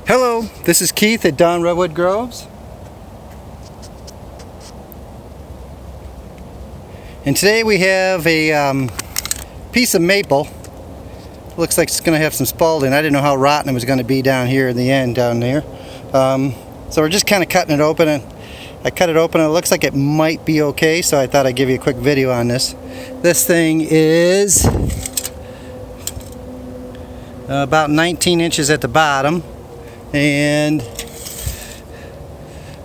Hello, this is Keith at Don Redwood Groves. And today we have a piece of maple. Looks like it's going to have some spalding. I didn't know how rotten it was going to be down here in the end down there. So we're just kind of cutting it open, and I cut it open and it looks like it might be okay, so I thought I'd give you a quick video on this. This thing is about 19 inches at the bottom and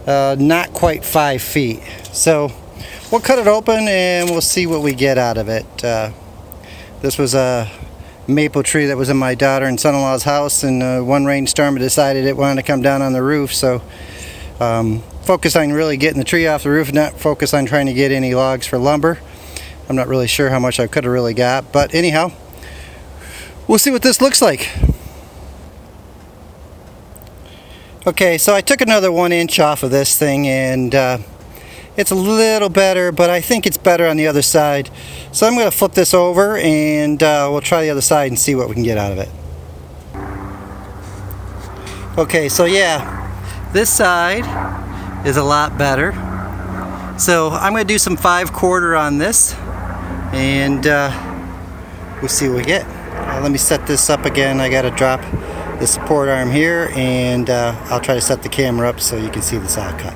not quite 5 feet. So we'll cut it open and we'll see what we get out of it. This was a maple tree that was in my daughter and son-in-law's house, and one rainstorm decided it wanted to come down on the roof, so focus on really getting the tree off the roof, not focus on trying to get any logs for lumber. I'm not really sure how much I could have really got, but anyhow, we'll see what this looks like. Okay, so I took another 1 inch off of this thing, and it's a little better, but I think it's better on the other side. So I'm going to flip this over and we'll try the other side and see what we can get out of it. Okay, so yeah, this side is a lot better. So I'm going to do some 5/4 on this, and we'll see what we get. Let me set this up again. I got to drop the support arm here, and I'll try to set the camera up so you can see the saw cut.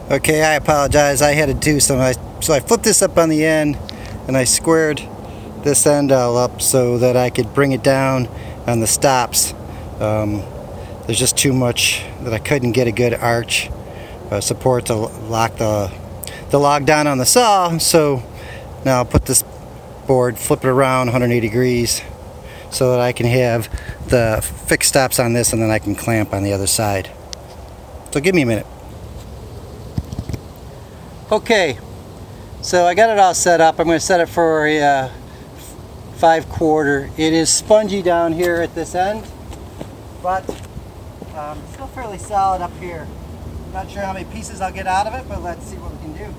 Okay, I apologize. I had to do some. So I flipped this up on the end, and I squared this end all up so that I could bring it down on the stops. There's just too much that I couldn't get a good arch support to lock the log down on the saw. So now I'll put this board, flip it around 180 degrees so that I can have the fixed stops on this, and then I can clamp on the other side. So give me a minute. Okay, so I got it all set up. I'm going to set it for a 5/4. It is spongy down here at this end, but still fairly solid up here. Not sure how many pieces I'll get out of it, but let's see what we can do.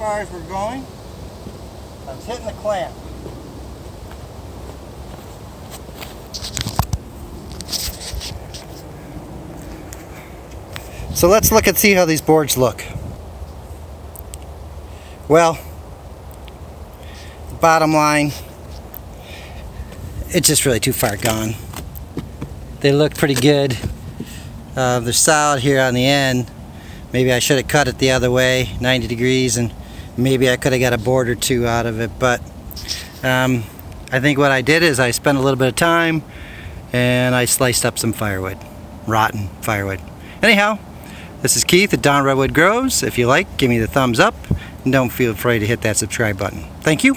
far as we're going. I was hitting the clamp. So let's look and see how these boards look. Well, bottom line, it's just really too far gone. They look pretty good. They're solid here on the end. Maybe I should have cut it the other way, 90 degrees, and maybe I could have got a board or two out of it. But I think what I did is I spent a little bit of time and I sliced up some firewood, rotten firewood. Anyhow, this is Keith at Redwood Grows. If you like, give me the thumbs up and don't feel afraid to hit that subscribe button. Thank you.